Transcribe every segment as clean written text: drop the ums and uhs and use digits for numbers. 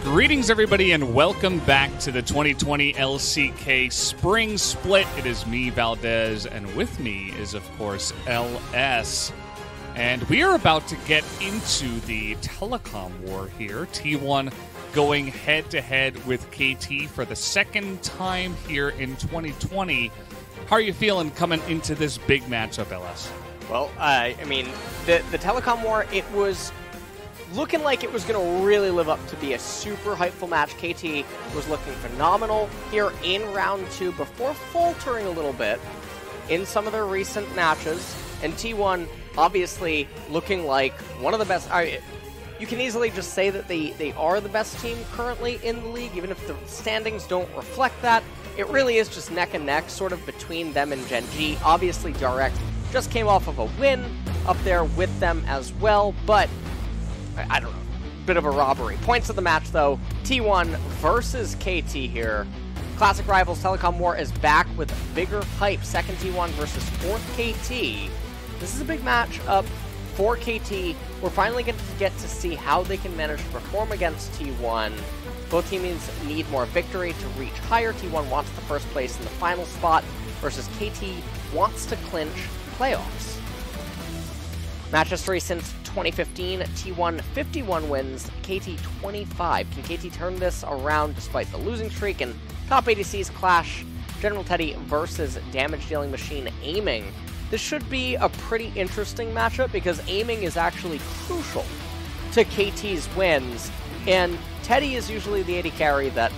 Greetings, everybody, and welcome back to the 2020 LCK Spring Split. It is me, Valdez, and with me is, of course, LS. And we are about to get into the telecom war here. T1 going head-to-head with KT for the second time here in 2020. How are you feeling coming into this big matchup, LS? Well, I mean, the telecom war, it was looking like it was going to really live up to be a super hypeful match. KT was looking phenomenal here in round 2 before faltering a little bit in some of their recent matches. And T1 obviously looking like one of the best. You can easily just say that they are the best team currently in the league, even if the standings don't reflect that. It really is just neck and neck sort of between them and Gen G. Obviously, Direct just came off of a win up there with them as well, but I don't know, bit of a robbery. Points of the match, though, T1 versus KT here. Classic Rivals Telecom War is back with bigger hype. Second T1 versus fourth KT. This is a big match up for KT. We're finally going to get to see how they can manage to perform against T1. Both teams need more victory to reach higher. T1 wants the first place in the final spot versus KT wants to clinch playoffs. Match history since 2015, T1 51 wins, KT 25. Can KT turn this around despite the losing streak? And top ADCs clash General Teddy versus damage-dealing machine Aiming. This should be a pretty interesting matchup because Aiming is actually crucial to KT's wins. And Teddy is usually the AD carry that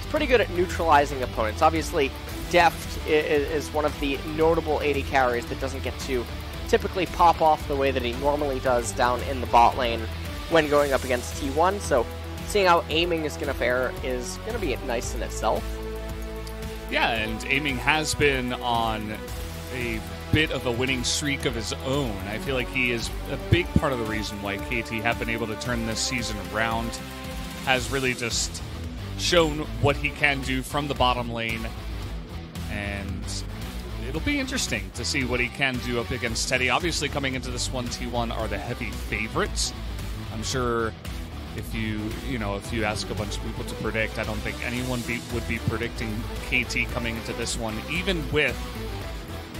is pretty good at neutralizing opponents. Obviously, Deft is one of the notable AD carries that doesn't get to typically pop off the way that he normally does down in the bot lane when going up against T1, so seeing how Aiming is going to fare is going to be nice in itself. Yeah, and Aiming has been on a bit of a winning streak of his own. I feel like he is a big part of the reason why KT have been able to turn this season around, has really just shown what he can do from the bottom lane, and it'll be interesting to see what he can do up against Teddy. Obviously, coming into this one, T1 are the heavy favorites. I'm sure if you ask a bunch of people to predict, I don't think anyone would be predicting KT coming into this one, even with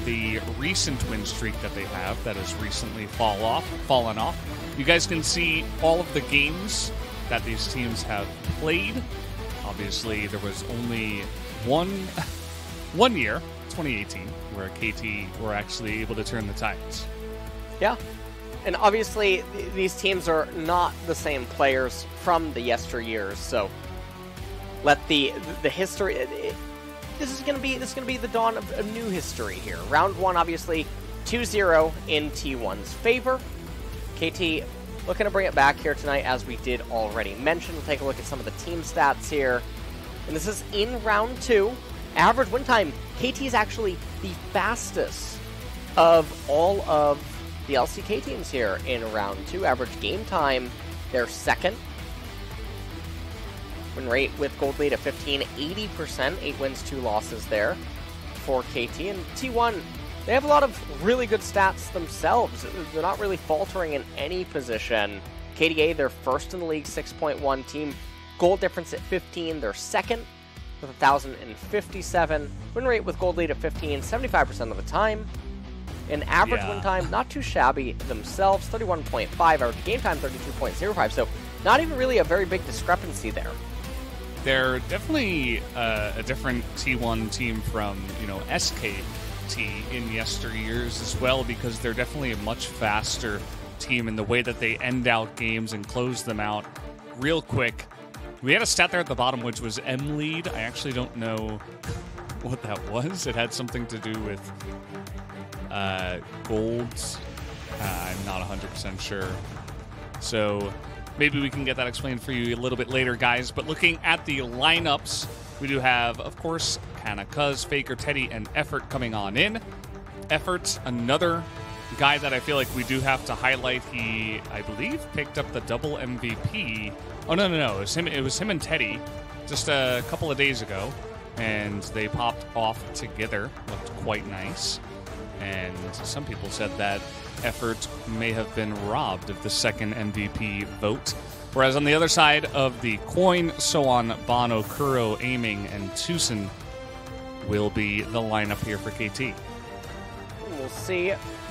the recent win streak that they have that has recently fallen off. You guys can see all of the games that these teams have played. Obviously, there was only one year, 2018, where KT were actually able to turn the tides. Yeah, and obviously these teams are not the same players from the yesteryears, so let the history. This is going to be the dawn of a new history here. Round 1, obviously 2-0 in T1's favor. KT looking to bring it back here tonight, as we did already mention. We'll take a look at some of the team stats here, and this is in round 2. Average win time, KT is actually the fastest of all of the LCK teams here in round 2. Average game time, they're second. Win rate with gold lead at 80%, 8 wins, 2 losses there for KT. And T1, they have a lot of really good stats themselves. They're not really faltering in any position. KDA, they're first in the league, 6.1 team. Gold difference at 15, they're second with 1,057. Win rate with gold lead at 15, 75% of the time. And average win time, not too shabby themselves, 31.5. Average game time, 32.05. So not even really a very big discrepancy there. They're definitely a different T1 team from, SKT in yesteryears as well, because they're definitely a much faster team in the way that they end out games and close them out real quick. We had a stat there at the bottom, which was M lead. I actually don't know what that was. It had something to do with golds. I'm not 100% sure. So maybe we can get that explained for you a little bit later, guys. But looking at the lineups, we do have, of course, Kana, Cuz, Faker, Teddy, and Effort coming on in. Effort, another guy that I feel like we do have to highlight. He, I believe, picked up the double MVP. Oh, no. It was him and Teddy just a couple of days ago, and they popped off together. Looked quite nice. And some people said that effort may have been robbed of the second MVP vote. Whereas on the other side of the coin, Soan, Bono, Kuro, Aiming, and Tucson will be the lineup here for KT. We'll see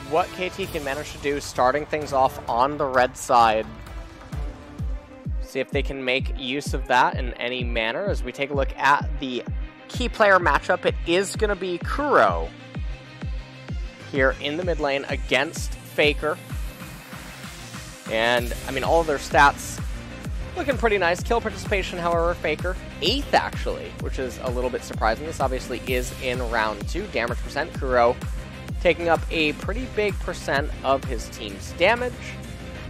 what KT can manage to do, starting things off on the red side. See if they can make use of that in any manner. As we take a look at the key player matchup, it is going to be Kuro here in the mid lane against Faker. And, I mean, all of their stats looking pretty nice. Kill participation, however, Faker 8th, actually, which is a little bit surprising. This obviously is in round 2. Damage percent, Kuro taking up a pretty big percent of his team's damage.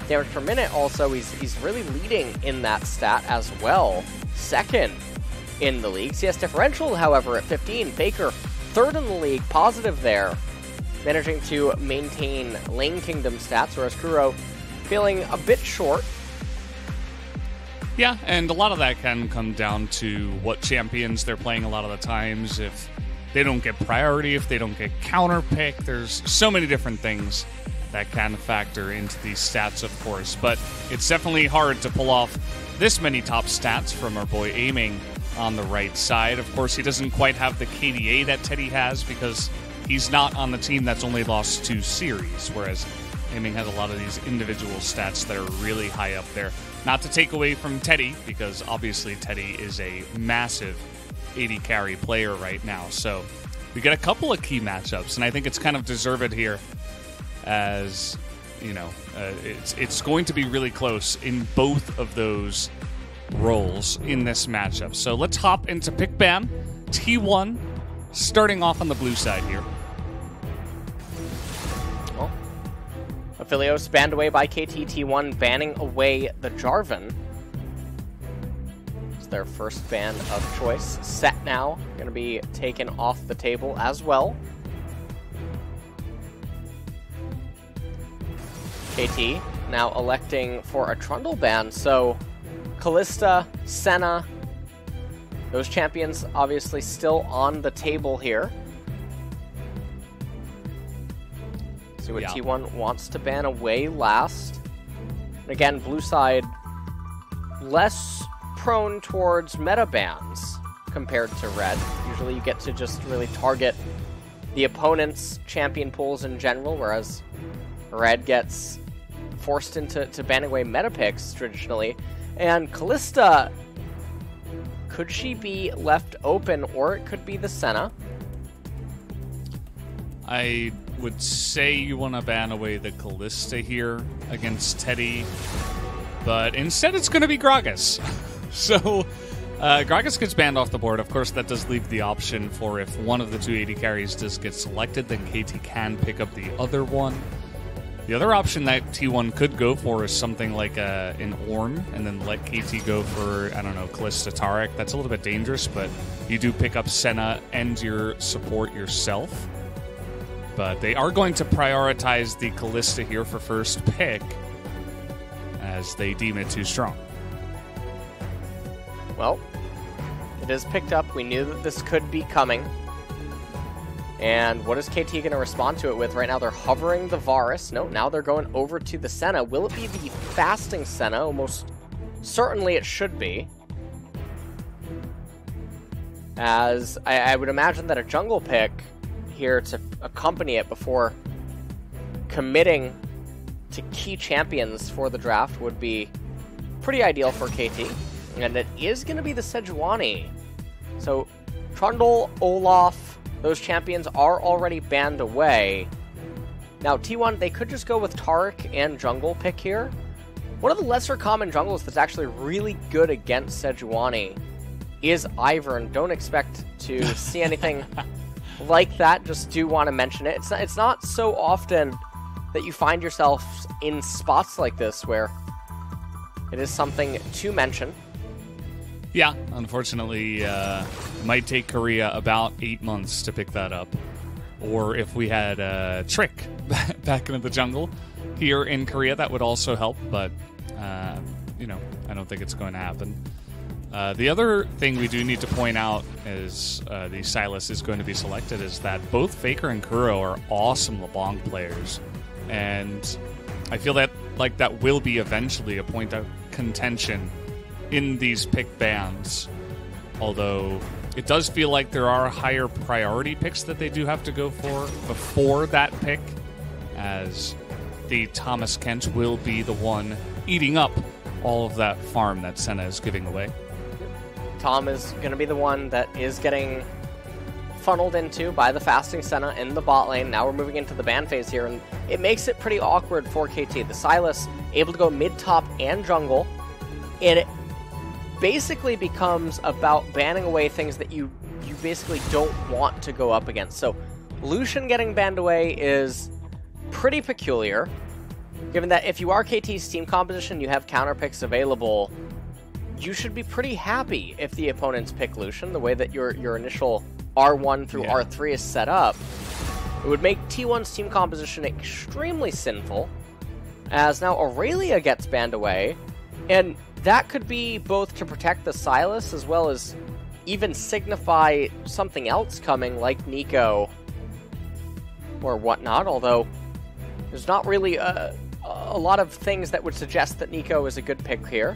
Damage per minute also, he's really leading in that stat as well. 2nd in the league. CS differential, however, at 15. Faker 3rd in the league, positive there. Managing to maintain Lane Kingdom stats, whereas Kuro feeling a bit short. Yeah, and a lot of that can come down to what champions they're playing a lot of the times. If they don't get priority, if they don't get counter pick, there's so many different things that can factor into these stats, of course. But it's definitely hard to pull off this many top stats from our boy Aiming on the right side. Of course, he doesn't quite have the KDA that Teddy has because he's not on the team that's only lost 2 series, whereas Aiming has a lot of these individual stats that are really high up there. Not to take away from Teddy, because obviously Teddy is a massive AD carry player right now. So we get a couple of key matchups, and I think it's kind of deserved here, as you know, it's going to be really close in both of those roles in this matchup. So let's hop into Pick Bam. T1 starting off on the blue side here. Aphelios banned away by KT. T1 banning away the Jarvan. It's their first ban of choice. Set now, going to be taken off the table as well. KT now electing for a Trundle ban, so Kalista, Senna, those champions obviously still on the table here. See what T1 wants to ban away last. And again, blue side less prone towards meta bans compared to red. Usually you get to just really target the opponent's champion pools in general, whereas red gets forced into banning away meta picks traditionally. And Kalista, could she be left open, or it could be the Senna? I would say you want to ban away the Kalista here against Teddy, but instead it's going to be Gragas. So Gragas gets banned off the board. Of course, that does leave the option for if one of the 280 carries does get selected, then KT can pick up the other one. The other option that T1 could go for is something like an Ornn, and then let KT go for, I don't know, Kalista Tarek. That's a little bit dangerous, but you do pick up Senna and your support yourself. But they are going to prioritize the Kalista here for first pick, as they deem it too strong. Well, it is picked up. We knew that this could be coming. And what is KT going to respond to it with? Right now they're hovering the Varus. No, now they're going over to the Senna. Will it be the fasting Senna? Almost certainly it should be. As I would imagine that a jungle pick here to accompany it before committing to key champions for the draft would be pretty ideal for KT. And it is going to be the Sejuani. So Trundle, Olaf, those champions are already banned away. Now T1, they could just go with Tarek and jungle pick here. One of the lesser common jungles that's actually really good against Sejuani is Ivern. Don't expect to see anything like that, just do want to mention it. It's not so often that you find yourself in spots like this where it is something to mention. Yeah, unfortunately, might take Korea about 8 months to pick that up. Or if we had Trick back into the jungle here in Korea, that would also help, but, you know, I don't think it's going to happen. The other thing we do need to point out as the Sylas is going to be selected is that both Faker and Kuro are awesome LeBlanc players. And I feel that that will be eventually a point of contention in these pick bans. Although it does feel like there are higher priority picks that they do have to go for before that pick, as the Thomas Kent will be the one eating up all of that farm that Senna is giving away. Tom is going to be the one that is getting funneled into by the fasting Senna in the bot lane. Now we're moving into the ban phase here, and it makes it pretty awkward for KT. The Sylas able to go mid, top, and jungle, and it basically becomes about banning away things that you basically don't want to go up against. So Lucian getting banned away is pretty peculiar, given that if you are KT's team composition, you have counter picks available, you should be pretty happy if the opponents pick Lucian, the way that your initial R1 through R3 is set up. It would make T1's team composition extremely sinful, as now Aurelia gets banned away, and that could be both to protect the Sylas as well as even signify something else coming, like Nico or whatnot, although there's not really a lot of things that would suggest that Nico is a good pick here.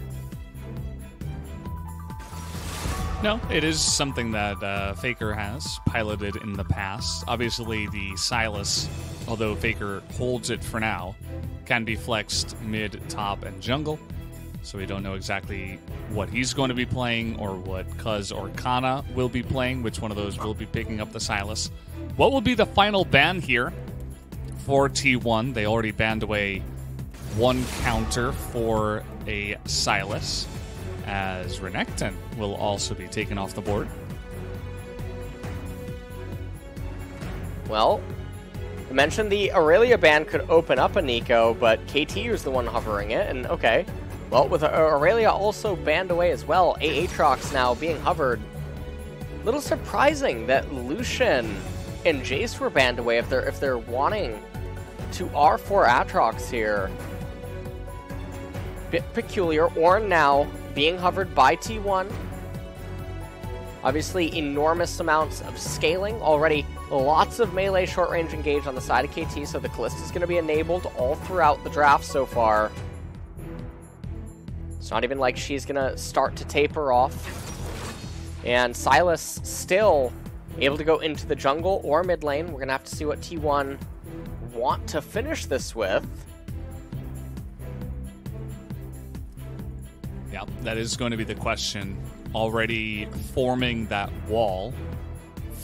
No, it is something that Faker has piloted in the past. Obviously, the Sylas, although Faker holds it for now, can be flexed mid, top, and jungle. So we don't know exactly what he's going to be playing or what Cuz or Kana will be playing, which one of those will be picking up the Sylas. What will be the final ban here for T1? They already banned away one counter for a Sylas, as Renekton will also be taken off the board. Well, I mentioned the Aurelia ban could open up a Nico, but KT is the one hovering it, and okay. Well, with Aurelia also banned away as well, Aatrox now being hovered. Little surprising that Lucian and Jace were banned away if they're wanting to R4 Aatrox here. Bit peculiar. Ornn now being hovered by T1. Obviously, enormous amounts of scaling. Already lots of melee short-range engage on the side of KT, so the Kalista is going to be enabled all throughout the draft so far. It's not even like she's going to start to taper off. And Sylas still able to go into the jungle or mid lane. We're going to have to see what T1 want to finish this with. Yeah, that is going to be the question. Already forming that wall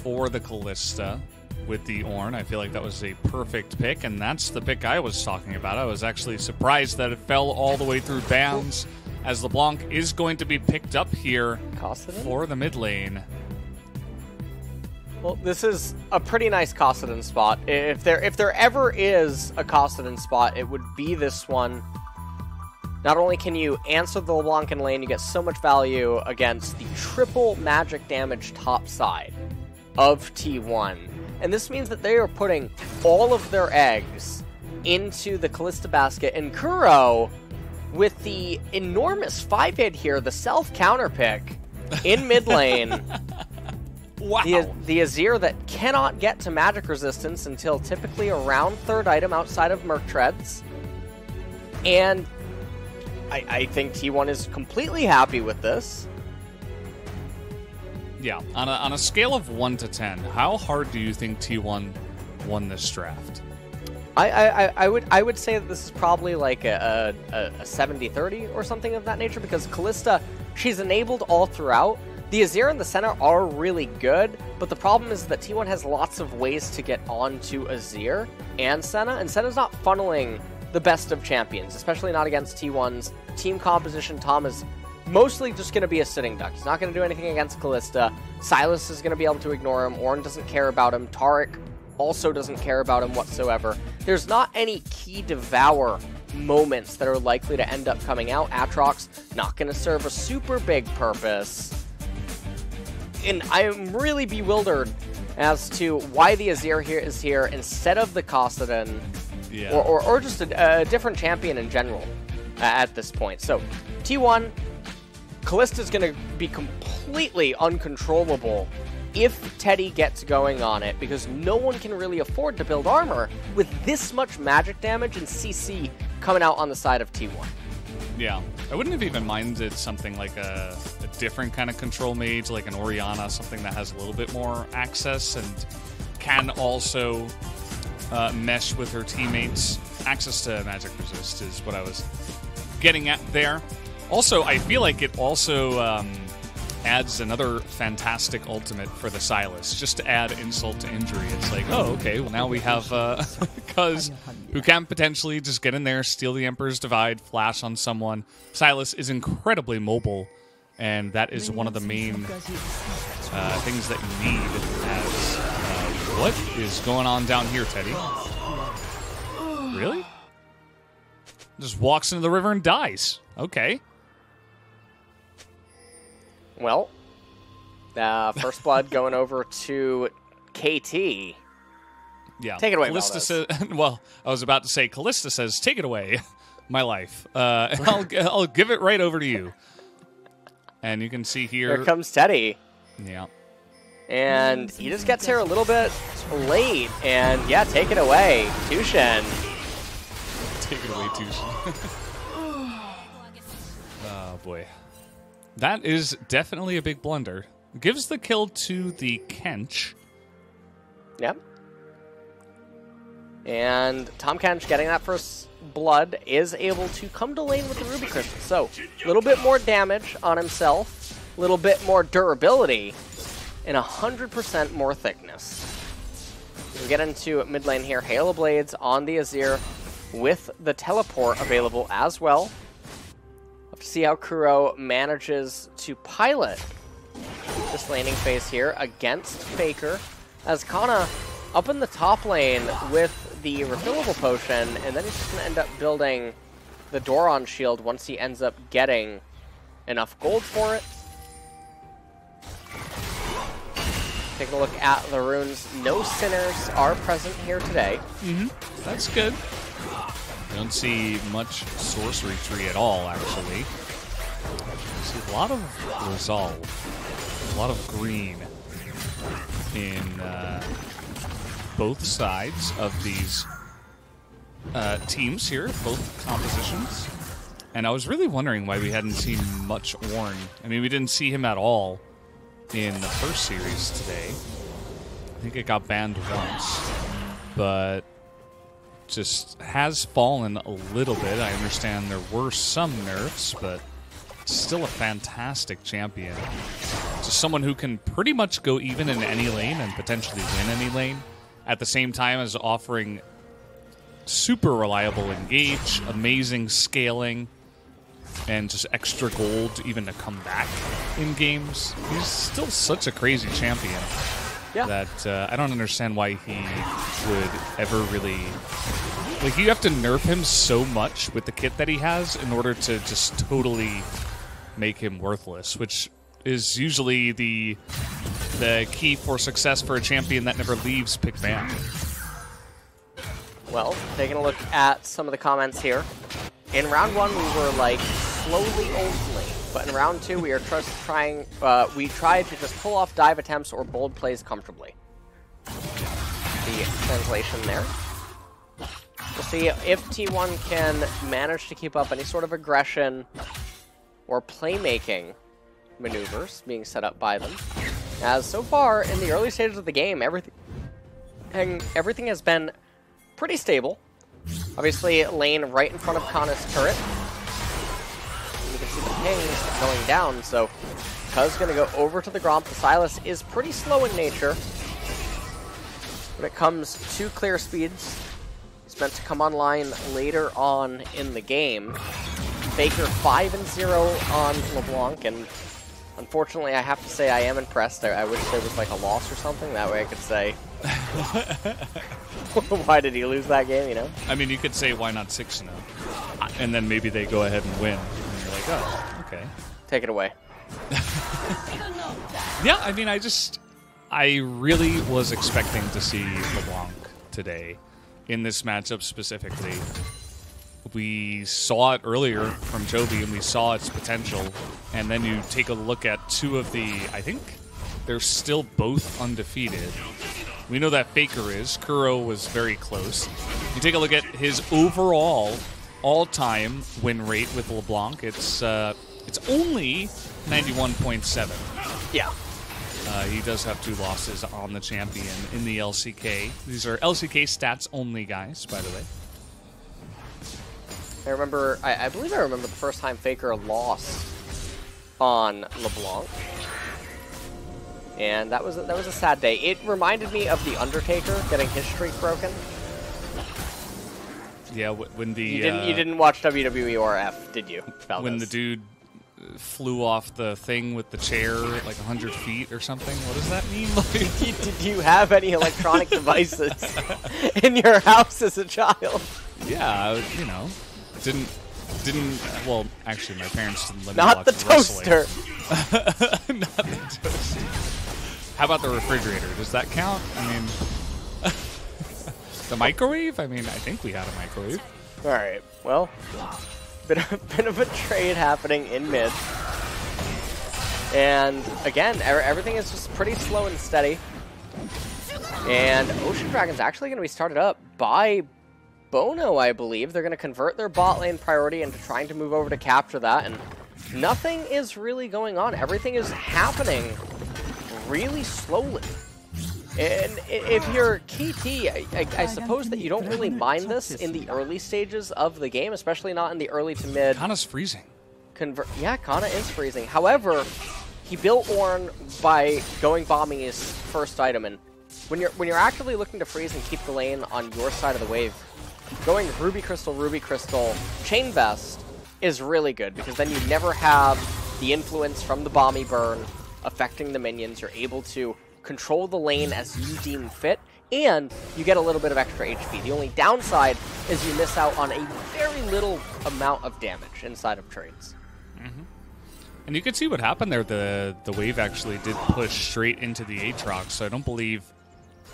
for the Kalista with the Ornn. I feel like that was a perfect pick, and that's the pick I was talking about. I was actually surprised that it fell all the way through bans, as LeBlanc is going to be picked up here for the mid lane. Well, this is a pretty nice Kassadin spot. If there ever is a Kassadin spot, it would be this one. Not only can you answer the LeBlanc in lane, you get so much value against the triple magic damage top side of T1. And this means that they are putting all of their eggs into the Kalista basket. And Kuro, with the enormous 5-hit here, the self-counter pick in mid lane. Wow. The Azir that cannot get to magic resistance until typically around third item outside of Merc Treads. And I think T1 is completely happy with this. Yeah, on a scale of 1 to 10, how hard do you think T1 won this draft? I would say that this is probably like a 70-30 or something of that nature, because Kalista, she's enabled all throughout. The Azir and the center are really good, but the problem is that T1 has lots of ways to get onto Azir and Senna's not funneling the best of champions, especially not against T1's team composition. Tom is mostly just going to be a sitting duck. He's not going to do anything against Kalista. Sylas is going to be able to ignore him. Ornn doesn't care about him. Taric also doesn't care about him whatsoever. There's not any key devour moments that are likely to end up coming out. Aatrox not going to serve a super big purpose. And I am really bewildered as to why the Azir here is here instead of the Kassadin, or just a different champion in general at this point. So T1 Kallista's going to be completely uncontrollable if Teddy gets going on it, because no one can really afford to build armor with this much magic damage and CC coming out on the side of T1. Yeah, I wouldn't have even minded something like a different kind of control mage, like an Orianna, something that has a little bit more access and can also mesh with her teammates. Access to magic resist is what I was getting at there. Also, I feel like it also adds another fantastic ultimate for the Sylas, just to add insult to injury. It's like, oh, okay, well now we have Cuz, who can potentially just get in there, steal the Emperor's Divide, flash on someone. Sylas is incredibly mobile, and that is one of the main things that you need as... what is going on down here, Teddy? Really? Just walks into the river and dies. Okay. Well, first blood going over to KT. Yeah. Take it away, Callista says, well, I was about to say, Callista says, take it away, my life. I'll give it right over to you. And you can see here... Here comes Teddy. Yeah. And he just gets here a little bit late. And, yeah, take it away, Tushin. Take it away, Tushin. Oh, boy. That is definitely a big blunder. Gives the kill to the Kench. Yep. And Tahm Kench getting that first blood is able to come to lane with the Ruby Crystal. So, a little bit more damage on himself, a little bit more durability, and 100% more thickness. We get into mid lane here. Halo Blades on the Azir with the teleport available as well. Let's see how Kuro manages to pilot this laning phase here against Faker, as Kana up in the top lane with the refillable potion, and then he's just going to end up building the Doron shield once he ends up getting enough gold for it. Taking a look at the runes, no sinners are present here today. That's good. Don't see much sorcery tree at all, actually. See a lot of resolve, a lot of green in both sides of these teams here, both compositions. And I was really wondering why we hadn't seen much Ornn. I mean, we didn't see him at all in the first series today. I think it got banned once, but just has fallen a little bit. I understand there were some nerfs, but still a fantastic champion. Just someone who can pretty much go even in any lane and potentially win any lane, at the same time as offering super reliable engage, amazing scaling, and just extra gold even to come back in games. He's still such a crazy champion that I don't understand why he would ever really... Like, you have to nerf him so much with the kit that he has in order to just totally make him worthless, which is usually the key for success for a champion that never leaves pick ban. Well, taking a look at some of the comments here. In round one, we were like slowly old lane, but in round two, we are we tried to just pull off dive attempts or bold plays comfortably. The translation there. We'll see if T1 can manage to keep up any sort of aggression or playmaking maneuvers being set up by them. As so far, in the early stages of the game, everything has been pretty stable. Obviously, lane right in front of Kana's turret. You can see the pings going down, so Kuz going to go over to the Gromp. The Sylas is pretty slow in nature. When it comes to clear speeds, it's meant to come online later on in the game. Faker 5-0 on LeBlanc, and unfortunately, I have to say I am impressed. I wish there was like a loss or something. That way I could say, why did he lose that game, you know? I mean, you could say, why not 6-0? And then maybe they go ahead and win. And you're like, oh, okay. Take it away. Yeah, I mean, I really was expecting to see LeBlanc today in this matchup specifically. we saw it earlier from Joby, and we saw its potential. And then you take a look at two of the, I think they're still both undefeated. We know that Faker is. Kuro was very close. You take a look at his overall all-time win rate with LeBlanc. It's only 91.7. Yeah. He does have 2 losses on the champion in the LCK. These are LCK stats only, guys, by the way. I remember, I believe I remember the first time Faker lost on LeBlanc. And that was a sad day. It reminded me of The Undertaker getting his streak broken. Yeah, when the... You didn't watch WWE or F, did you? When the dude flew off the thing with the chair like 100 feet or something. What does that mean? Did you have any electronic devices in your house as a child? Yeah, you know, didn't. Well, actually, my parents didn't let me Not watch the toaster. Not the toaster. How about the refrigerator? Does that count? I mean, the microwave? I mean, I think we had a microwave. All right. Well, bit of a trade happening in mid. And again, everything is just pretty slow and steady. And Ocean Dragon's actually going to be started up by Bono, I believe. They're going to convert their bot lane priority into trying to move over to capture that. And nothing is really going on. Everything is happening really slowly. And if you're KT, I suppose that you don't really mind this in the early stages of the game, especially not in the early to mid. Kana's freezing. Yeah, Kana is freezing. However, he built Ornn by going bombing his first item, and when you're actively looking to freeze and keep the lane on your side of the wave, going Ruby Crystal, Chain Vest is really good, because then you never have the influence from the Bomby burn affecting the minions. You're able to control the lane as you deem fit, and you get a little bit of extra HP. The only downside is you miss out on a very little amount of damage inside of trades. Mm-hmm. And you can see what happened there. The wave actually did push straight into the Aatrox, so I don't believe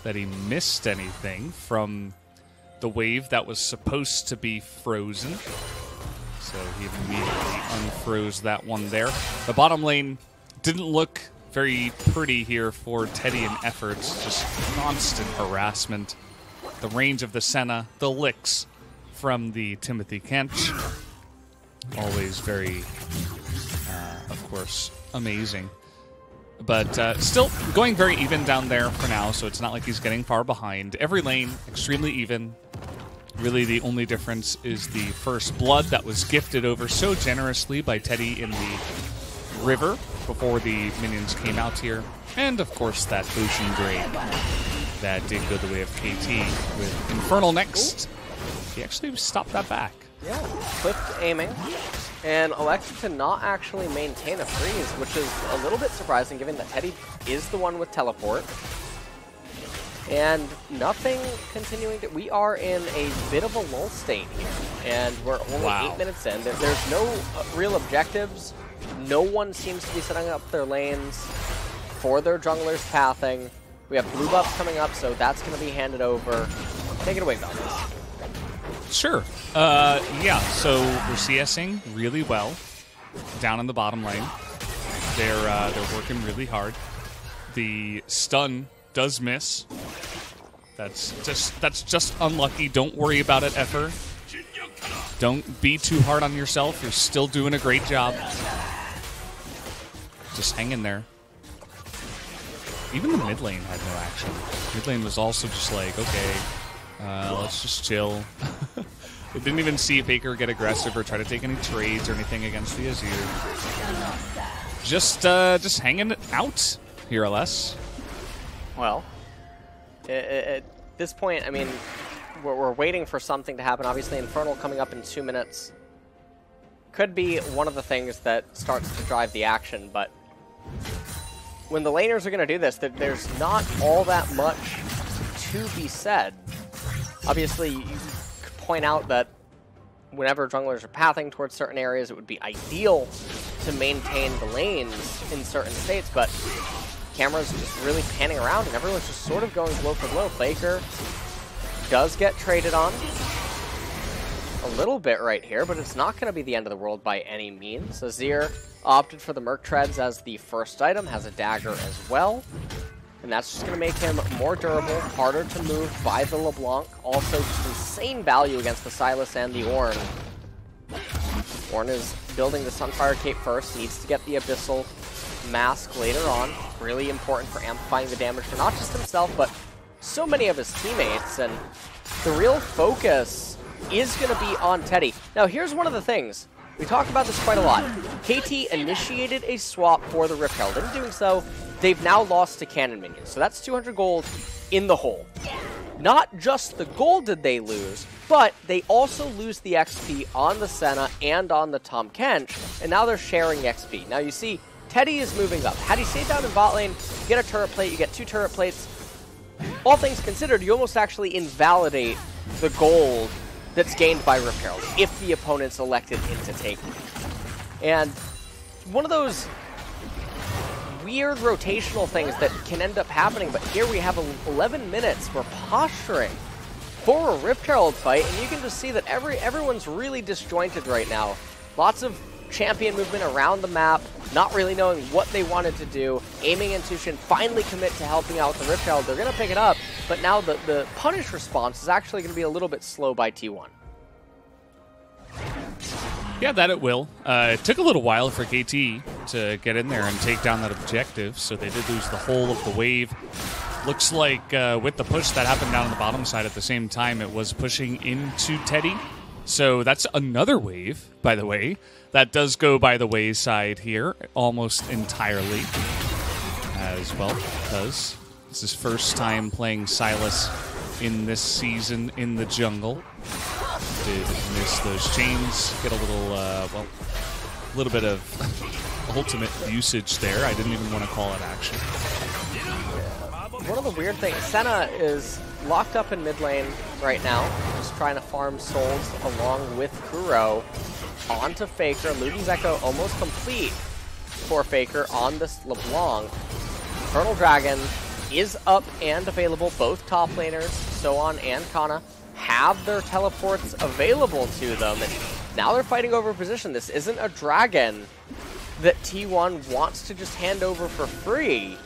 that he missed anything from the wave that was supposed to be frozen. So he immediately unfroze that one there. The bottom lane didn't look very pretty here for Teddy and Efforts. Just constant harassment. The range of the Senna, the licks from the Timothy Kench. Always very, of course, amazing. But still going very even down there for now, so it's not like he's getting far behind. Every lane, extremely even. Really, the only difference is the first blood that was gifted over so generously by Teddy in the river before the minions came out here. And, of course, that Ocean Drake that did go the way of KT with Infernal next. He actually stopped that back. Yeah, clipped aiming, and elected to not actually maintain a freeze, which is a little bit surprising given that Teddy is the one with teleport. And nothing continuing to... We are in a bit of a lull state here, and we're only 8 minutes in. There's no real objectives. No one seems to be setting up their lanes for their junglers pathing. We have blue buffs coming up, so that's going to be handed over. Take it away, Valdes. Sure. Yeah, so we're CSing really well down in the bottom lane. They're working really hard. The stun does miss. That's just unlucky. Don't worry about it, Effer. Don't be too hard on yourself. You're still doing a great job. Just hang in there. Even the mid lane had no action. Mid lane was also just like, okay, let's just chill. They didn't even see Faker get aggressive or try to take any trades or anything against the Azir. Just hanging it out here, LS. Well, at this point, I mean, we're waiting for something to happen. Obviously, Infernal coming up in 2 minutes could be one of the things that starts to drive the action, but when the laners are going to do this, there's not all that much to be said. Obviously, you could point out that whenever junglers are pathing towards certain areas, it would be ideal to maintain the lanes in certain states, but camera's just really panning around, and everyone's just sort of going blow for blow. Faker does get traded on. a little bit right here, but it's not going to be the end of the world by any means. Azir opted for the Merc Treads as the first item, has a dagger as well. And that's just going to make him more durable, harder to move by the LeBlanc. Also, just insane value against the Sylas and the Ornn. Ornn is building the Sunfire Cape first, needs to get the Abyssal Mask later on. Really important for amplifying the damage for not just himself, but so many of his teammates. And the real focus is going to be on Teddy. Now, here's one of the things. We talk about this quite a lot. KT initiated a swap for the Rift Herald. In doing so, they've now lost to Cannon Minions. So that's 200 gold in the hole. Not just the gold did they lose, but they also lose the XP on the Senna and on the Tahm Kench, and now they're sharing XP. Now you see, Teddy is moving up. Had he stayed down in bot lane, you get a turret plate, you get 2 turret plates. All things considered, you almost actually invalidate the gold that's gained by Rift Herald if the opponent's elected into taking. And one of those weird rotational things that can end up happening, but here we have 11 minutes for posturing for a Rift Herald fight, and you can just see that everyone's really disjointed right now. Lots of champion movement around the map, not really knowing what they wanted to do. Aiming and Tushin finally commit to helping out the Rift Herald. They're going to pick it up, but now the punish response is actually going to be a little bit slow by T1. Yeah, that it will. It took a little while for KT to get in there and take down that objective, so they did lose the whole of the wave. Looks like with the push that happened down on the bottom side at the same time, it was pushing into Teddy. So that's another wave, by the way. That does go by the wayside here almost entirely as well, because this is first time playing Sylas in this season in the jungle. Did miss those chains, get a little, well, a little bit of ultimate usage there. I didn't even want to call it action. One of the weird things, Senna is locked up in mid lane right now, just trying to farm souls along with Kuro onto Faker. Luden's Echo almost complete for Faker on this LeBlanc. Infernal Dragon is up and available. Both top laners, Soan and Kana, have their teleports available to them, and now they're fighting over position. This isn't a dragon that T1 wants to just hand over for free.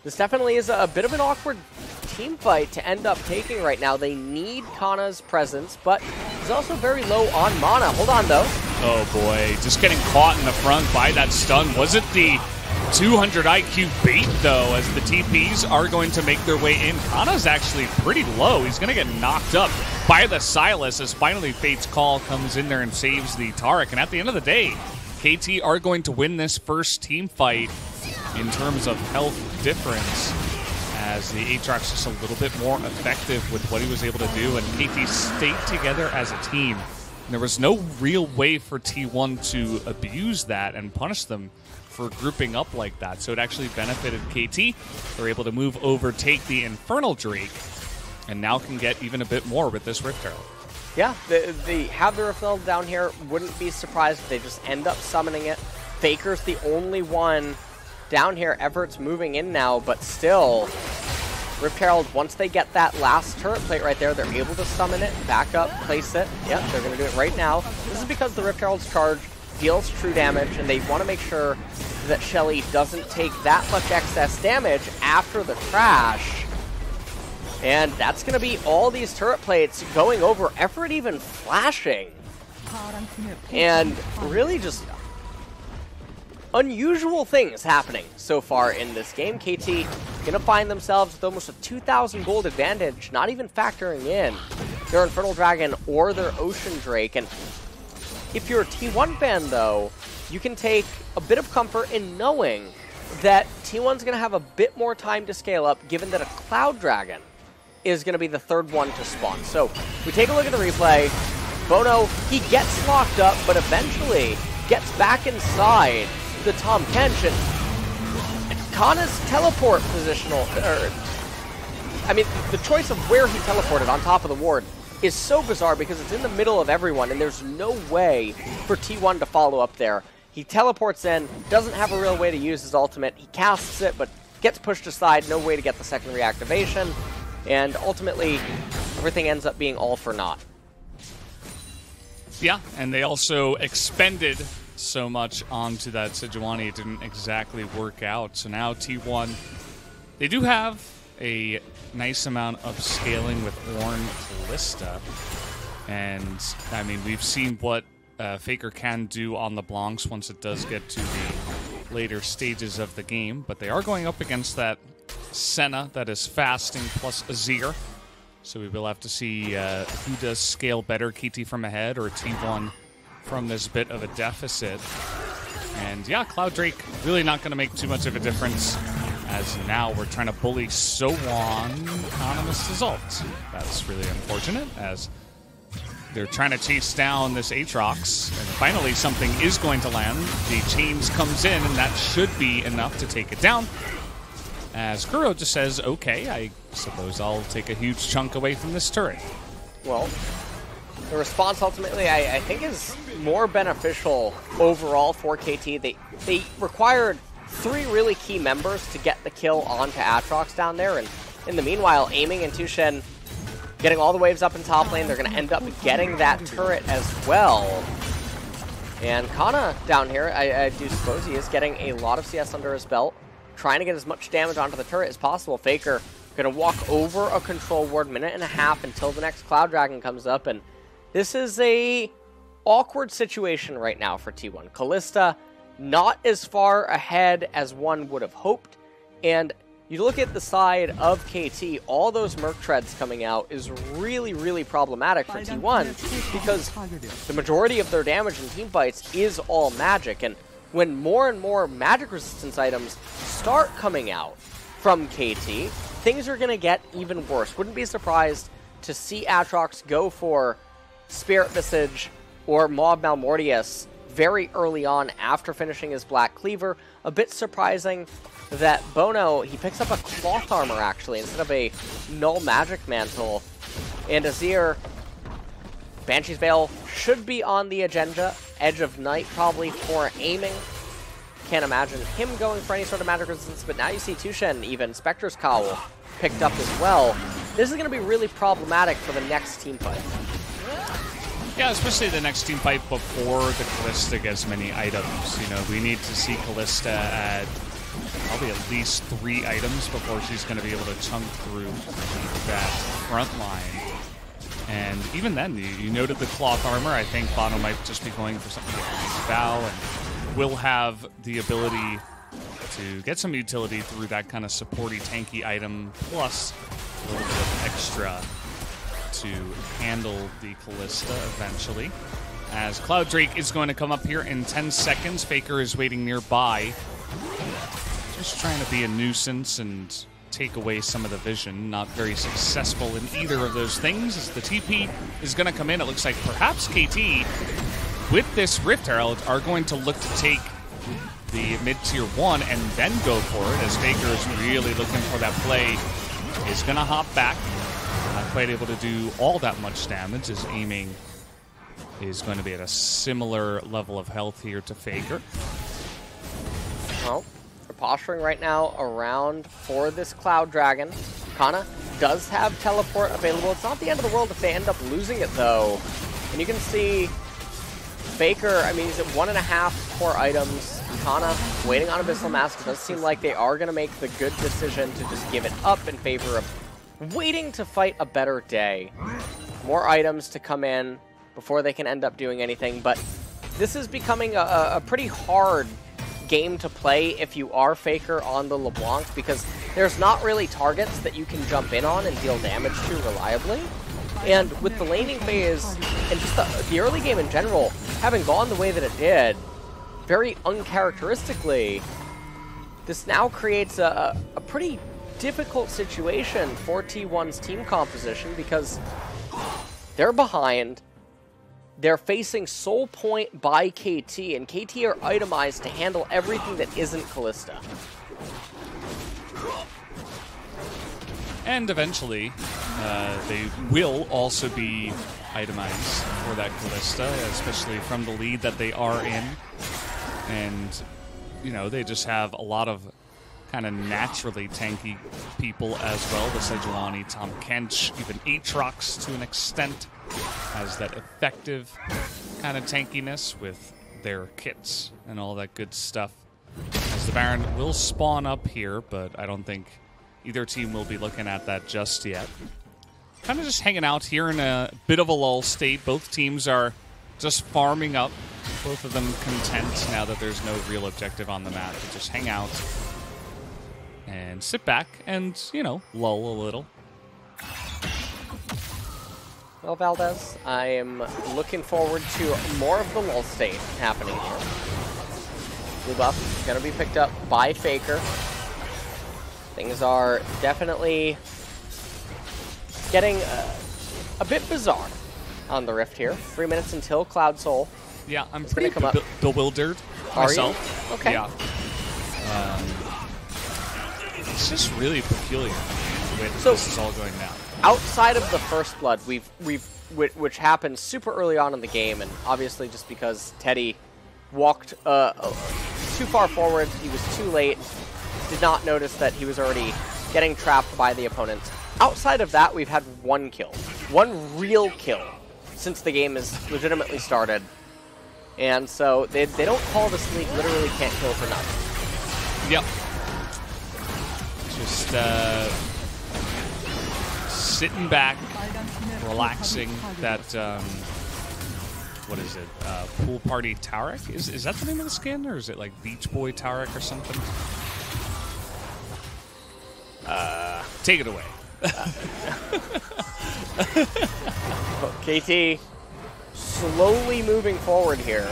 This definitely is a bit of an awkward team fight to end up taking right now. They need Kana's presence, but he's also very low on mana. Hold on, though. Oh, boy. Just getting caught in the front by that stun. Was it the 200 IQ bait, though, as the TPs are going to make their way in? Kana's actually pretty low. He's going to get knocked up by the Sylas as finally Fate's Call comes in there and saves the Taric. And at the end of the day, KT are going to win this first team fight in terms of health difference, as the Aatrox just a little bit more effective with what he was able to do, and KT stayed together as a team. And there was no real way for T1 to abuse that and punish them for grouping up like that, so it actually benefited KT. They're able to move over, take the Infernal Drake, and now can get even a bit more with this Rift Herald. Yeah, they have the Rift Herald down here. Wouldn't be surprised if they just end up summoning it. Faker's the only one down here. Everett's moving in now, but still, Rift Herald, once they get that last turret plate right there, they're able to summon it, back up, place it. Yep, they're going to do it right now. This is because the Rift Herald's charge deals true damage, and they want to make sure that Shelly doesn't take that much excess damage after the crash. And that's going to be all these turret plates going over, Everett even flashing. And really just unusual things happening so far in this game. KT going to find themselves with almost a 2,000 gold advantage, not even factoring in their Infernal Dragon or their Ocean Drake. And if you're a T1 fan, though, you can take a bit of comfort in knowing that T1's going to have a bit more time to scale up, given that a Cloud Dragon is going to be the third one to spawn. So we take a look at the replay. Bono, he gets locked up, but eventually gets back inside the Tahm Kench, and Kana's teleport positional, I mean, the choice of where he teleported on top of the ward is so bizarre because it's in the middle of everyone, and there's no way for T1 to follow up there. He teleports in, doesn't have a real way to use his ultimate. He casts it, but gets pushed aside, no way to get the second reactivation, and ultimately, everything ends up being all for naught. Yeah, and they also expended so much onto that Sejuani, it didn't exactly work out. So now T1, they do have a nice amount of scaling with Ornn Kalista. And, I mean, we've seen what Faker can do on the Blancs once it does get to the later stages of the game. But they are going up against that Senna that is fasting plus Azir. So we will have to see who does scale better, KT from ahead or T1 from this bit of a deficit. And yeah, Cloud Drake really not going to make too much of a difference, as now we're trying to bully So1 Anonymous Result. That's really unfortunate, as they're trying to chase down this Aatrox, and finally something is going to land. The chains comes in, and that should be enough to take it down. As Kuro just says, okay, I suppose I'll take a huge chunk away from this turret. Well, the response ultimately, I think, is more beneficial overall for KT. They required 3 really key members to get the kill onto Aatrox down there, and in the meanwhile, Aiming and Tushen getting all the waves up in top lane. They're going to end up getting that turret as well. And Kana down here, I do suppose he is getting a lot of CS under his belt, trying to get as much damage onto the turret as possible. Faker going to walk over a control ward, minute and a half until the next Cloud Dragon comes up, and this is a awkward situation right now for T1. Kalista not as far ahead as one would have hoped, and you look at the side of KT, all those Merc Treads coming out is really, really problematic for T1, because the majority of their damage in team fights is all magic, and when more and more magic resistance items start coming out from KT, things are going to get even worse. Wouldn't be surprised to see Aatrox go for Spirit Visage or Mob Malmortius very early on after finishing his Black Cleaver. A bit surprising that Bono, he picks up a Cloth Armor actually instead of a Null Magic Mantle. And Azir, Banshee's Veil should be on the agenda. Edge of Night probably for Aiming. Can't imagine him going for any sort of magic resistance, but now you see Tushen, even Spectre's Cowl, picked up as well. This is going to be really problematic for the next team fight. Yeah, especially the next team fight before the Kalista gets many items. You know, we need to see Kalista add probably at least 3 items before she's going to be able to chunk through that front line. And even then, you noted the Cloth Armor. I think Bono might just be going for something like Release Vow, and will have the ability to get some utility through that kind of supporty, tanky item, plus a little bit of extra to handle the Kalista eventually. As Cloud Drake is going to come up here in 10 seconds. Faker is waiting nearby, just trying to be a nuisance and take away some of the vision. Not very successful in either of those things, as the TP is going to come in. It looks like perhaps KT, with this Rift Herald, are going to look to take the mid-tier 1 and then go for it, as Faker is really looking for that play. Is going to hop back. Not quite able to do all that much damage, as Aiming is going to be at a similar level of health here to Faker. Well, they're posturing right now around for this Cloud Dragon. Kana does have teleport available. It's not the end of the world if they end up losing it, though. And you can see Faker, I mean, he's at 1.5 core items. Kana waiting on Abyssal Mask. It does seem like they are going to make the good decision to just give it up in favor of waiting to fight a better day. More items to come in before they can end up doing anything, but this is becoming a pretty hard game to play if you are Faker on the LeBlanc, because there's not really targets that you can jump in on and deal damage to reliably. And with the laning phase, and just the early game in general, having gone the way that it did, very uncharacteristically, this now creates a pretty difficult situation for T1's team composition, because they're behind. They're facing Soul Point by KT, and KT are itemized to handle everything that isn't Kalista. And eventually, they will also be itemized for that Kalista, especially from the lead that they are in. And, you know, they just have a lot of kind of naturally tanky people as well. The Sejuani, Tom Kench, even Aatrox to an extent, has that effective kind of tankiness with their kits and all that good stuff. As the Baron will spawn up here, but I don't think either team will be looking at that just yet. Kind of just hanging out here in a bit of a lull state. Both teams are just farming up. Both of them content now that there's no real objective on the map to just hang out and sit back and, you know, lull a little. Well, Valdez, I am looking forward to more of the lull state happening here. Blue buff is going to be picked up by Faker. Things are definitely getting a bit bizarre on the Rift here. 3 minutes until Cloud Soul. Yeah, I'm pretty bewildered myself. Okay. Yeah. It's just really peculiar the way that this is all going down. Outside of the first blood, which happened super early on in the game, and obviously just because Teddy walked too far forward, he was too late, did not notice that he was already getting trapped by the opponent. Outside of that, we've had one kill. One real kill since the game has legitimately started. And so they don't call this league literally can't kill for nothing. Yep. Just sitting back, relaxing. That, what is it? Pool Party Tarek? Is that the name of the skin? Or is it like Beach Boy Tarek or something? Take it away. KT slowly moving forward here,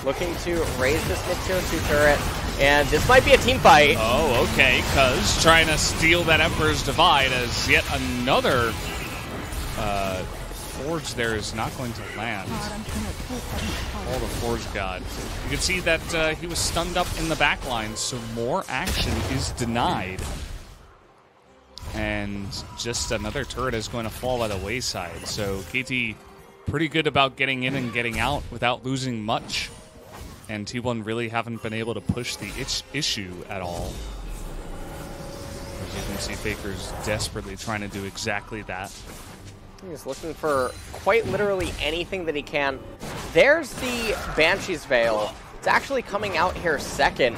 looking to raise this mid-tier 2 turret, and this might be a team fight. Oh, okay, because trying to steal that Emperor's Divide as yet another Forge there is not going to land. All the Forge God. You can see that he was stunned up in the back line, so more action is denied. And just another turret is going to fall by the wayside. So KT pretty good about getting in and getting out without losing much. And T1 really haven't been able to push the issue at all. As you can see, Faker's desperately trying to do exactly that. He's looking for quite literally anything that he can. There's the Banshee's Veil. It's actually coming out here second.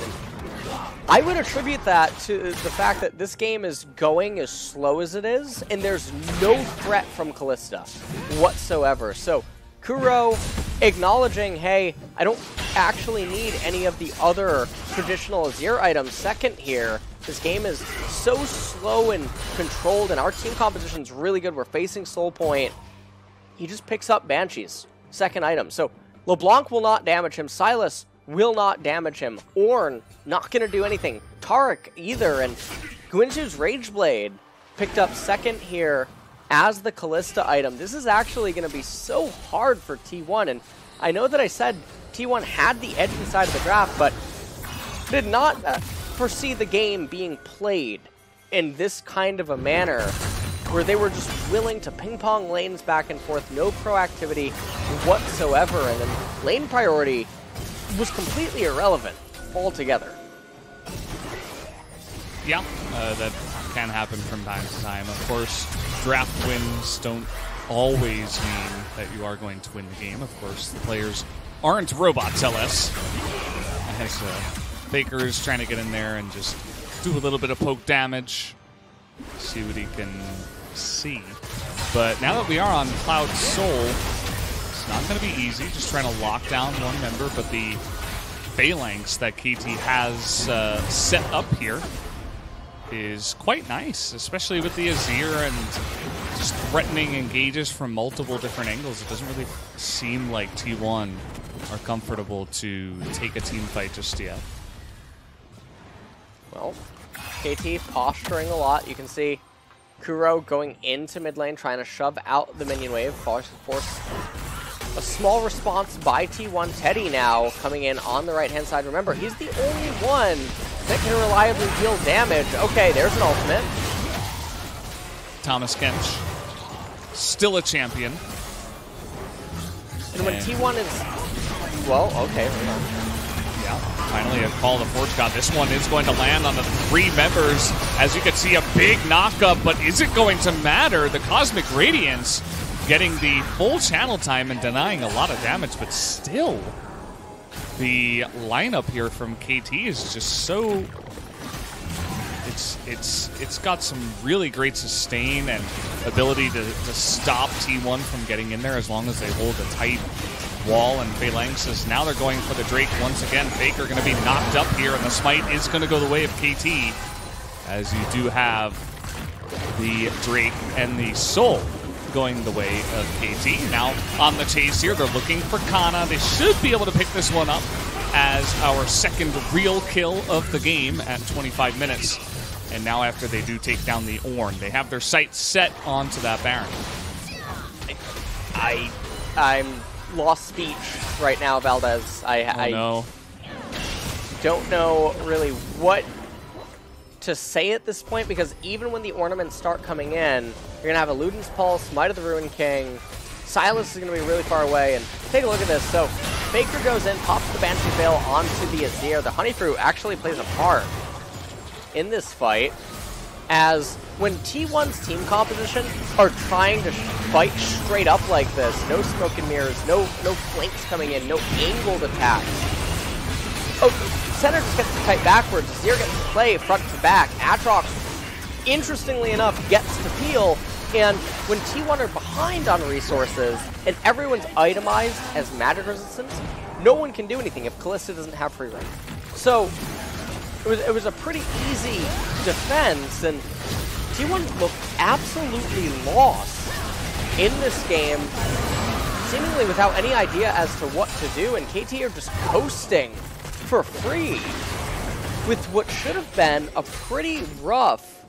I would attribute that to the fact that this game is going as slow as it is, and there's no threat from Callista whatsoever. So Kuro acknowledging, hey, I don't actually need any of the other traditional Azir items second here. This game is so slow and controlled, and our team composition's really good. We're facing Soul Point. He just picks up Banshee's second item. So LeBlanc will not damage him. Sylas will not damage him. Ornn, not going to do anything. Taric, either. And Guinsoo's Rageblade picked up second here as the Callista item. This is actually going to be so hard for T1. And I know that I said T1 had the edge inside of the draft, but did not foresee the game being played in this kind of a manner where they were just willing to ping-pong lanes back and forth, no proactivity whatsoever. And then lane priority was completely irrelevant altogether. Yeah, that can happen from time to time. Of course, draft wins don't always mean that you are going to win the game. Of course, the players aren't robots, LS. As Faker is trying to get in there and just do a little bit of poke damage, see what he can see. But now that we are on Cloud Soul, it's not going to be easy, just trying to lock down one member, but the phalanx that KT has set up here is quite nice, especially with the Azir and just threatening engages from multiple different angles. It doesn't really seem like T1 are comfortable to take a team fight just yet. Well, KT posturing a lot. You can see Kuro going into mid lane, trying to shove out the minion wave, force a small response by T1. Teddy now coming in on the right-hand side. Remember, he's the only one that can reliably deal damage. Okay, there's an ultimate. Thomas Kench, still a champion. And when T1 is... Well, okay, hold on. Yeah, finally a call to Forge God. This one is going to land on the 3 members. As you can see, a big knockup, but is it going to matter? The Cosmic Radiance getting the full channel time and denying a lot of damage, but still, the lineup here from KT is just so... It's got some really great sustain and ability to stop T1 from getting in there as long as they hold a tight wall. And Phalanx says now they're going for the Drake once again. Faker going to be knocked up here, and the smite is going to go the way of KT, as you do have the Drake and the Soul going the way of KT. Now on the chase here, they're looking for Kana. They should be able to pick this one up as our second real kill of the game at 25 minutes. And now after they do take down the Ornn, they have their sights set onto that Baron. I'm lost speech right now, Valdez. I don't know really what to say at this point, because even when the ornaments start coming in, you're going to have a Luden's Pulse, Might of the Ruined King, Silas is going to be really far away, and take a look at this. So Faker goes in, pops the Banshee Veil onto the Azir. The Honey Fruit actually plays a part in this fight, as when T1's team composition are trying to fight straight up like this, no smoke and mirrors, no flanks coming in, no angled attacks. Oh, center just gets to fight backwards. Azir gets to play front to back. Aatrox, interestingly enough, gets to peel. And when T1 are behind on resources and everyone's itemized as magic resistance, no one can do anything if Kalista doesn't have free reign. So it was a pretty easy defense, and T1 looked absolutely lost in this game, seemingly without any idea as to what to do, and KT are just coasting for free with what should have been a pretty rough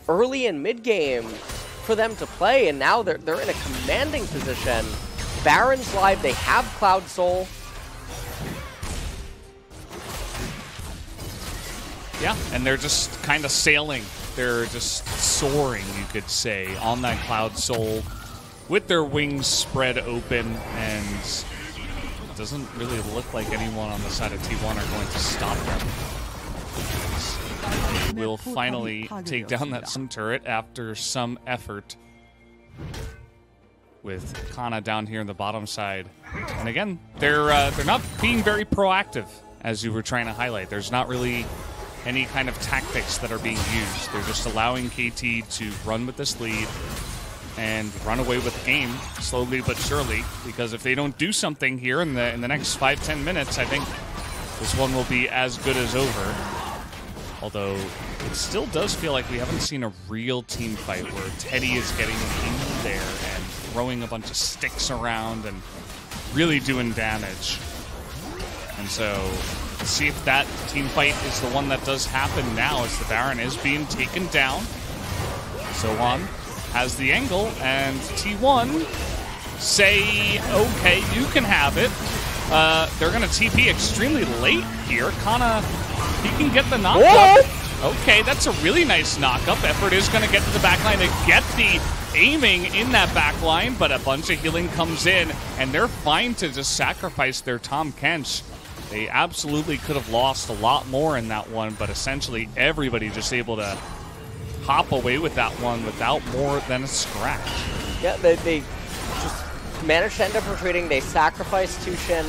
early and mid game for them to play, and now they're in a commanding position. Baron's live, they have Cloud Soul. Yeah, and they're just kind of sailing. They're just soaring, you could say, on that Cloud Soul with their wings spread open, and it doesn't really look like anyone on the side of T1 are going to stop them. We'll finally take down that sun turret after some effort, with Kana down here in the bottom side. And again, they're not being very proactive, as you were trying to highlight. There's not really any kind of tactics that are being used. They're just allowing KT to run with this lead and run away with the game slowly but surely, because if they don't do something here in the next 5-10 minutes, I think this one will be as good as over. Although it still does feel like we haven't seen a real team fight where Teddy is getting in there and throwing a bunch of sticks around and really doing damage. And so let's see if that team fight is the one that does happen now, as the Baron is being taken down. Sohan has the angle, and T1 say, okay, you can have it. They're going to TP extremely late here. Kana, he can get the knock-up. Okay, that's a really nice knock-up. Effort is going to get to the backline to get the aiming in that backline, but a bunch of healing comes in, and they're fine to just sacrifice their Tahm Kench. They absolutely could have lost a lot more in that one, but essentially everybody just able to hop away with that one without more than a scratch. Yeah, they just managed to end up retreating. They sacrifice Tushin,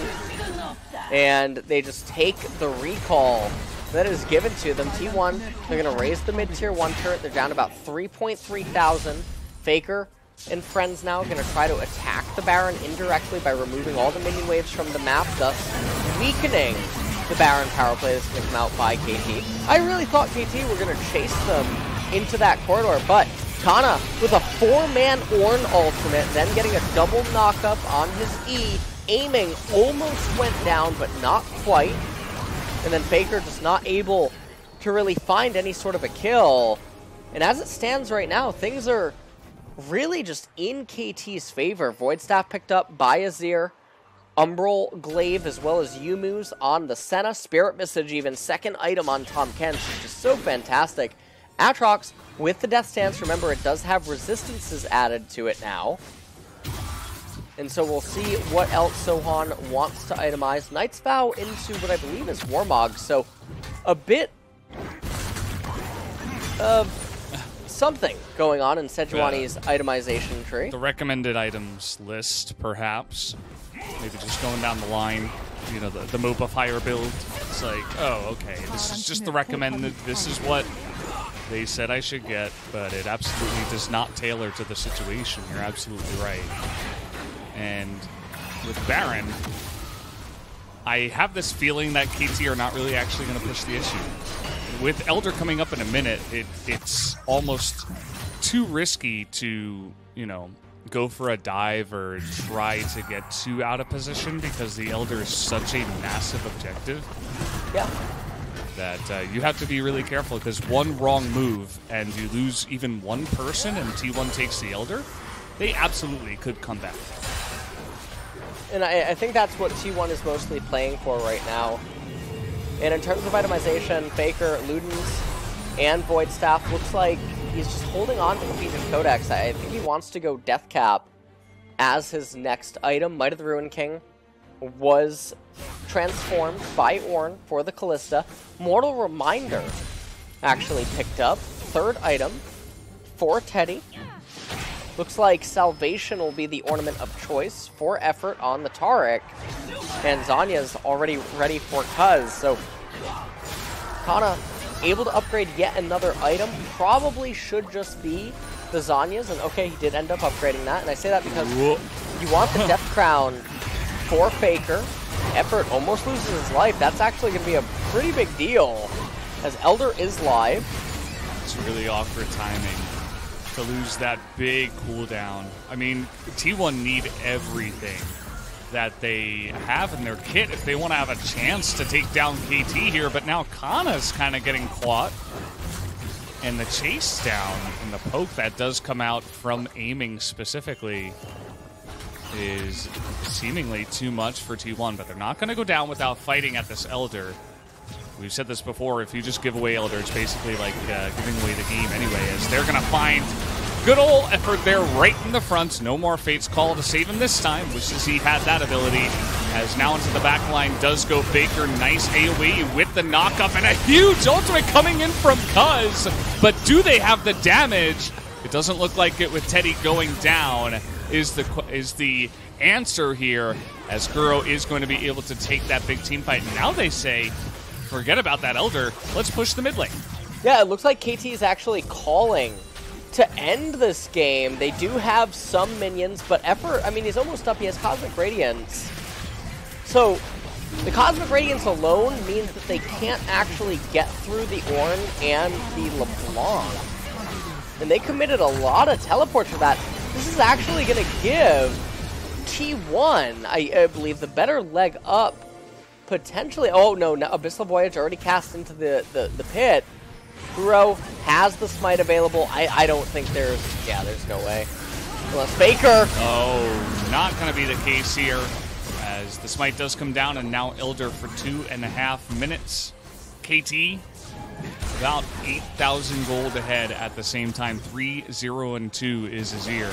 and they just take the recall that is given to them. T1, they're going to raise the mid-tier 1 turret. They're down about 3.3 thousand. Faker and friends now going to try to attack the Baron indirectly by removing all the minion waves from the map, thus weakening the Baron power play that's going to come out by KT. I really thought KT were going to chase them into that corridor, but Kana with a 4-man Ornn ultimate, then getting a double knock-up on his E, aiming almost went down, but not quite. And then Faker just not able to really find any sort of a kill. And as it stands right now, things are really just in KT's favor. Void Staff picked up by Azir, Umbral Glaive, as well as Yumu's on the Senna, Spirit Message even, second item on Tahm Kench, which is so fantastic. Aatrox with the Death Stance, remember it does have resistances added to it now. And so we'll see what else Sohan wants to itemize. Knight's Vow into what I believe is Warmog, so a bit of something going on in Sejuani's itemization tree. The recommended items list, perhaps. Maybe just going down the line, you know, the MOBA fire build. It's like, oh, okay, this is just the recommended. This is what they said I should get, but it absolutely does not tailor to the situation. You're absolutely right. And with Baron, I have this feeling that KT are not really actually going to push the issue. With Elder coming up in a minute, it's almost too risky to, you know, go for a dive or try to get too out of position because the Elder is such a massive objective. Yeah. That you have to be really careful because one wrong move and you lose even one person and T1 takes the Elder, they absolutely could come back. And I think that's what T1 is mostly playing for right now. And in terms of itemization, Faker, Ludens, and Void Staff looks like he's just holding on to the Featured Codex. I think he wants to go Death Cap as his next item. Might of the Ruin King was transformed by Ornn for the Callista. Mortal Reminder actually picked up. Third item for Teddy. Looks like Salvation will be the ornament of choice for Effort on the Taric. And Zanya's already ready for Cuz. So Kana able to upgrade yet another item. Probably should just be the Zanya's. And okay, he did end up upgrading that. And I say that because you want the Death Crown for Faker. Effort almost loses his life. That's actually going to be a pretty big deal as Elder is live. It's really awkward timing to lose that big cooldown. I mean, T1 need everything that they have in their kit if they want to have a chance to take down KT here, but now Kana's kind of getting caught. And the chase down and the poke that does come out from aiming specifically is seemingly too much for T1, but they're not going to go down without fighting at this Elder. We've said this before, if you just give away Elder, it's basically like giving away the game anyway, as they're going to find good old Effort there right in the front. No more Fate's Call to save him this time, wishes he had that ability, as now into the back line does go Faker. Nice AoE with the knock-up, and a huge ultimate coming in from Cuz, but do they have the damage? It doesn't look like it with Teddy going down is the answer here, as Guro is going to be able to take that big team fight. And now they say, forget about that Elder, let's push the mid lane. Yeah, it looks like KT is actually calling to end this game. They do have some minions, but Effort, I mean, he's almost up. He has Cosmic Radiance. So the Cosmic Radiance alone means that they can't actually get through the Ornn and the LeBlanc. And they committed a lot of teleports for that. This is actually going to give T1, I believe, the better leg up, potentially. Oh, no, Abyssal Voyage already cast into the pit. Guro has the smite available. I don't think there's no way. Unless Faker. Oh, not going to be the case here, as the smite does come down, and now Elder for 2.5 minutes. KT about 8,000 gold ahead at the same time. 3-0-2 is Azir.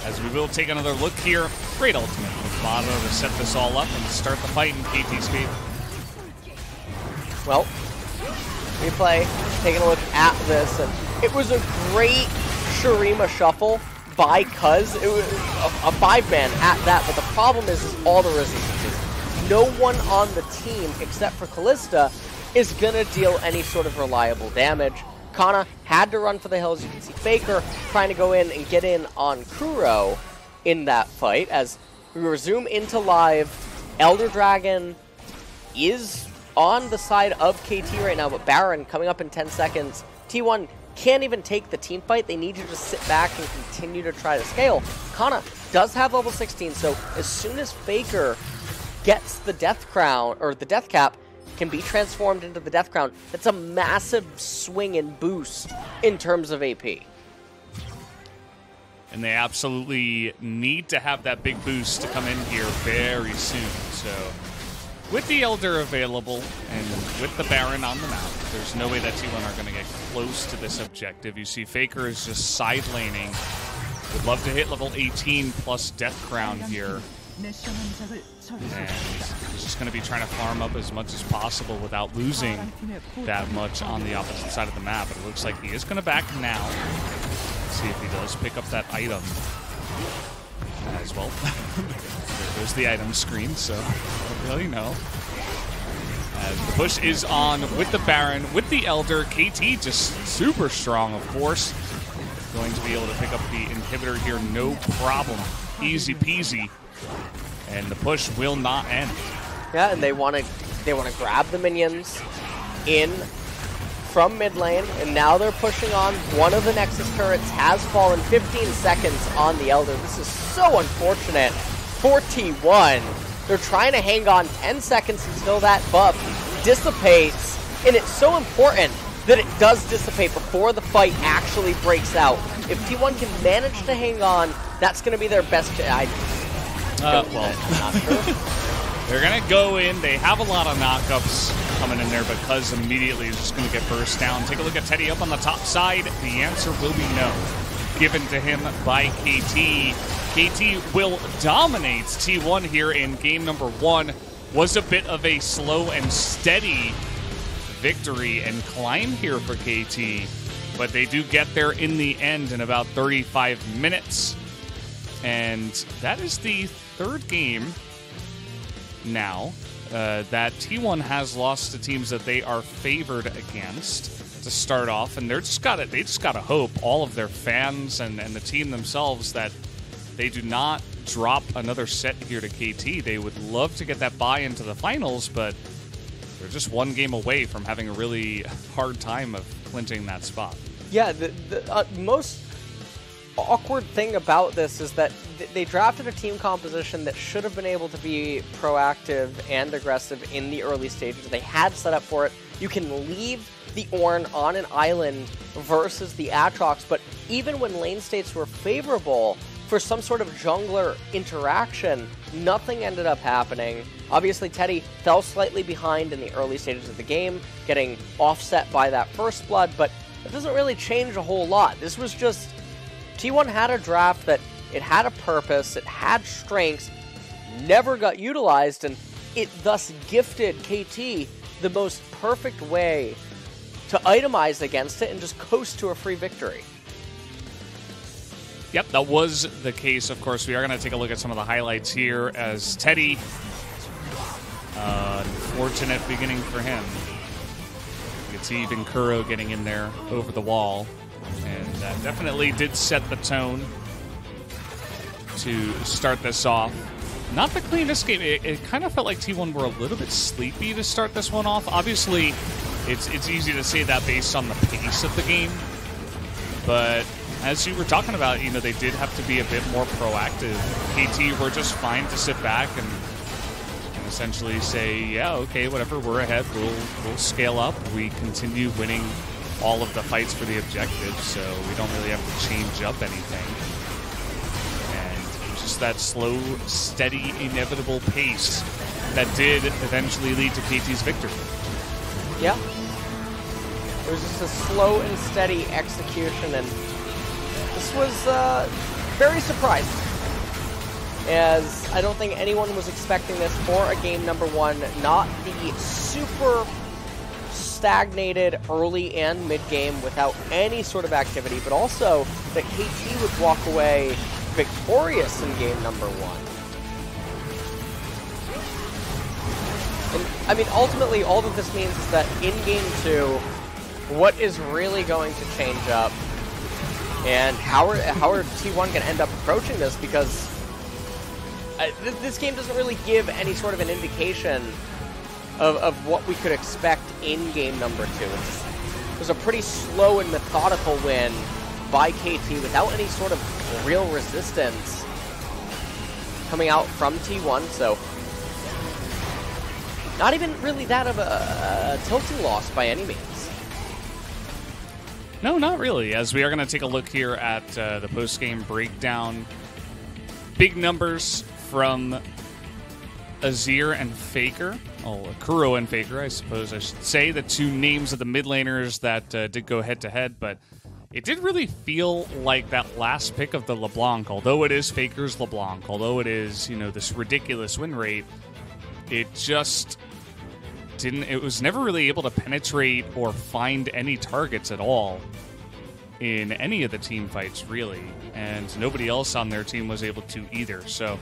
As we will take another look here. Great ultimate with Vado to set this all up and start the fight in KT's favor. Well, replay, taking a look at this, and it was a great Shurima shuffle by Cuz. It was a 5-man at that, but the problem is all the resistances. No one on the team, except for Callista, is going to deal any sort of reliable damage. Kana had to run for the hills. You can see Faker trying to go in and get in on Kuro in that fight. As we resume into live, Elder Dragon is on the side of KT right now, but Baron coming up in 10 seconds. T1 can't even take the team fight. They need to just sit back and continue to try to scale. Kana does have level 16, so as soon as Faker gets the Death Crown, or the Death Cap, can be transformed into the Death Crown, that's a massive swing and boost in terms of AP. And they absolutely need to have that big boost to come in here very soon. So with the Elder available and with the Baron on the map, there's no way that T1 are going to get close to this objective. You see Faker is just side laning. Would love to hit level 18 plus Death Crown here. And he's just going to be trying to farm up as much as possible without losing that much on the opposite side of the map. But it looks like he is going to back now. Let's see if he does pick up that item as well. There goes the item screen, so I don't really know. As the push is on with the Baron, with the Elder. KT just super strong, of course. Going to be able to pick up the inhibitor here, no problem. Easy peasy. And the push will not end. Yeah, and they want to grab the minions in from mid lane, and now they're pushing on. One of the Nexus turrets has fallen. 15 seconds on the Elder. This is so unfortunate for T1. They're trying to hang on 10 seconds until that buff dissipates, and it's so important that it does dissipate before the fight actually breaks out. If T1 can manage to hang on, that's going to be their best. Well, not sure. They're going to go in. They have a lot of knockups coming in there because immediately it's just going to get burst down. Take a look at Teddy up on the top side. The answer will be no. Given to him by KT. KT will dominate T1 here in game number 1. Was a bit of a slow and steady victory and climb here for KT. But they do get there in the end in about 35 minutes. And that is the third game now that T1 has lost to teams that they are favored against to start off, and they just gotta hope, all of their fans and the team themselves, that they do not drop another set here to KT. They would love to get that bye into the finals, but they're just one game away from having a really hard time of clinching that spot. Yeah, the most awkward thing about this is that they drafted a team composition that should have been able to be proactive and aggressive in the early stages. They had set up for it. You can leave the Ornn on an island versus the Aatrox, but even when lane states were favorable for some sort of jungler interaction, nothing ended up happening. Obviously, Teddy fell slightly behind in the early stages of the game, getting offset by that first blood, but it doesn't really change a whole lot. This was just T1 had a draft that it had a purpose, it had strengths, never got utilized, and it thus gifted KT the most perfect way to itemize against it and just coast to a free victory. Yep, that was the case. Of course, we are going to take a look at some of the highlights here as Teddy, unfortunate beginning for him. You can see even Kuro getting in there over the wall. And that definitely did set the tone to start this off. Not the cleanest game. It kind of felt like T1 were a little bit sleepy to start this one off. Obviously, it's easy to say that based on the pace of the game. But as you were talking about, you know, they did have to be a bit more proactive. KT were just fine to sit back and essentially say, yeah, okay, whatever, we're ahead. We'll scale up. We continue winning all of the fights for the objective, so we don't really have to change up anything. And it was just that slow, steady, inevitable pace that did eventually lead to KT's victory. Yeah. It was just a slow and steady execution, and this was very surprising, as I don't think anyone was expecting this for a game number 1, not the super stagnated early and mid-game without any sort of activity, but also that KT would walk away victorious in game number 1. And, I mean, ultimately, all that this means is that in game 2, what is really going to change up, and how are T1 going to end up approaching this, because this game doesn't really give any sort of an indication of what we could expect in game number 2. It was a pretty slow and methodical win by KT without any sort of real resistance coming out from T1, so not even really that of a tilting loss by any means. No, not really, as we are going to take a look here at the post-game breakdown. Big numbers from Azir and Faker. Oh, Kuro and Faker, I suppose I should say. The two names of the mid laners that did go head-to-head, but It did really feel like that last pick of the LeBlanc, although it is Faker's LeBlanc, although it is, you know, this ridiculous win rate, it just didn't, it was never really able to penetrate or find any targets at all in any of the team fights, really. And nobody else on their team was able to either. So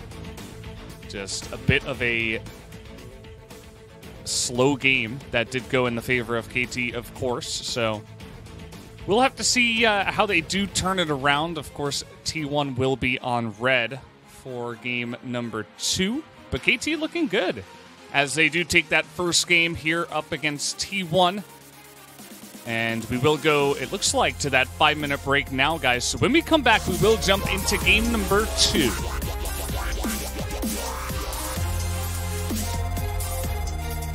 just a bit of a slow game that did go in the favor of KT, of course. So we'll have to see how they do turn it around. Of course, T1 will be on red for game number 2. But KT looking good as they do take that first game here up against T1. And we will go, it looks like, to that 5-minute break now, guys. So when we come back, we will jump into game number 2.